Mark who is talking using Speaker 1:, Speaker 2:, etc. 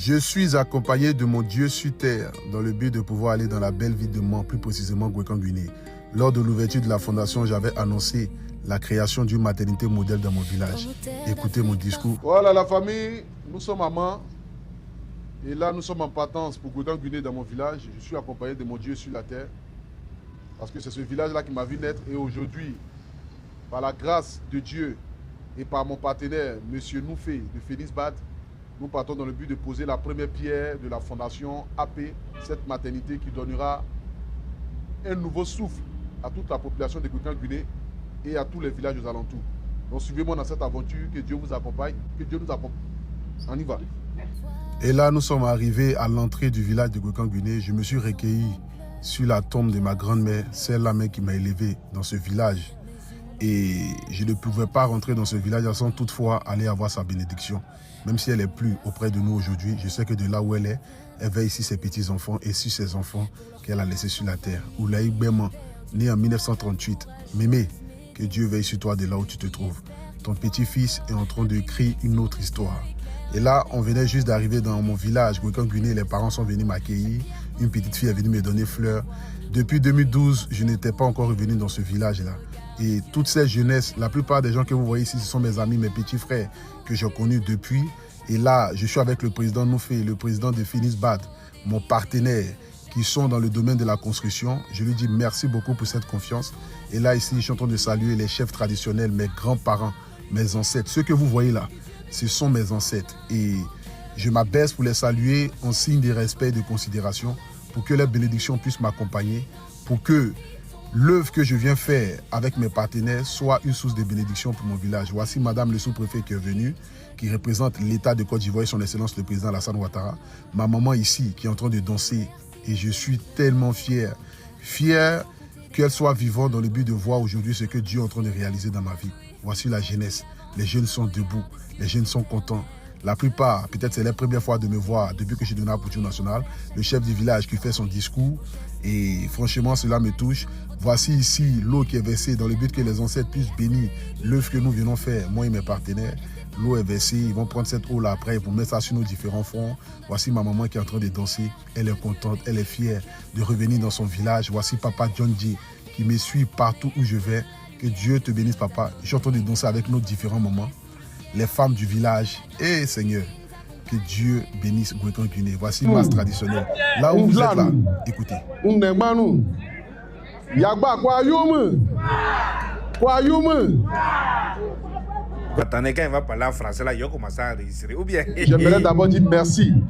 Speaker 1: Je suis accompagné de mon Dieu sur terre dans le but de pouvoir aller dans la belle ville de Mans, plus précisément Gwekan-Guinée. Lors de l'ouverture de la fondation, j'avais annoncé la création d'une maternité modèle dans mon village. Écoutez mon discours.
Speaker 2: Voilà la famille, nous sommes à Mans. Et là, nous sommes en partance pour Gwekan-Guinée dans mon village. Je suis accompagné de mon Dieu sur la terre. Parce que c'est ce village-là qui m'a vu naître. Et aujourd'hui, par la grâce de Dieu et par mon partenaire, M. Noufé de Félix Bad, nous partons dans le but de poser la première pierre de la fondation AP, cette maternité qui donnera un nouveau souffle à toute la population de Gwekan-Guinée et à tous les villages aux alentours. Donc suivez-moi dans cette aventure, que Dieu vous accompagne, que Dieu nous accompagne. On y va.
Speaker 1: Et là, nous sommes arrivés à l'entrée du village de Gwekan-Guinée. Je me suis recueilli sur la tombe de ma grand-mère, celle-là même qui m'a élevé dans ce village. Et je ne pouvais pas rentrer dans ce village sans toutefois aller avoir sa bénédiction. Même si elle n'est plus auprès de nous aujourd'hui, je sais que de là où elle est, elle veille ici ses petits-enfants et sur ses enfants qu'elle a laissés sur la terre. Oulaï Beman, né en 1938. Mémé, que Dieu veille sur toi de là où tu te trouves. Ton petit-fils est en train d'écrire une autre histoire. Et là, on venait juste d'arriver dans mon village, Gwekan-Guinée, les parents sont venus m'accueillir. Une petite fille est venue me donner fleurs. Depuis 2012, je n'étais pas encore revenu dans ce village-là. Et toute cette jeunesse, la plupart des gens que vous voyez ici, ce sont mes amis, mes petits frères que j'ai connus depuis. Et là, je suis avec le président Noufé, le président de Félix Bad, mon partenaire, qui sont dans le domaine de la construction. Je lui dis merci beaucoup pour cette confiance. Et là, ici, je suis en train de saluer les chefs traditionnels, mes grands-parents, mes ancêtres. Ceux que vous voyez là, ce sont mes ancêtres. Et je m'abaisse pour les saluer en signe de respect et de considération, pour que les bénédictions puissent m'accompagner, pour que l'œuvre que je viens faire avec mes partenaires soit une source de bénédiction pour mon village. Voici Madame le sous-préfet qui est venue, qui représente l'État de Côte d'Ivoire et son Excellence le président Alassane Ouattara. Ma maman ici qui est en train de danser et je suis tellement fier. Fier qu'elle soit vivante dans le but de voir aujourd'hui ce que Dieu est en train de réaliser dans ma vie. Voici la jeunesse. Les jeunes sont debout, les jeunes sont contents. La plupart, peut-être c'est la première fois de me voir depuis que je suis donné la Poutine nationale. Le chef du village qui fait son discours et franchement cela me touche. Voici ici l'eau qui est versée dans le but que les ancêtres puissent bénir l'œuvre que nous venons faire, moi et mes partenaires. L'eau est versée, ils vont prendre cette eau-là après, ils vont mettre ça sur nos différents fronts. Voici ma maman qui est en train de danser, elle est contente, elle est fière de revenir dans son village. Voici papa John J qui me suit partout où je vais. Que Dieu te bénisse papa. Je suis en train de danser avec nos différents mamans, les femmes du village. Et Seigneur, que Dieu bénisse Gwekan-Guinée. Voici une masse traditionnelle. Là où vous êtes là, écoutez.
Speaker 3: Attendez, quand il va parler en français, là, il va commencer à enregistrer. Ou bien.
Speaker 2: J'aimerais d'abord dire merci.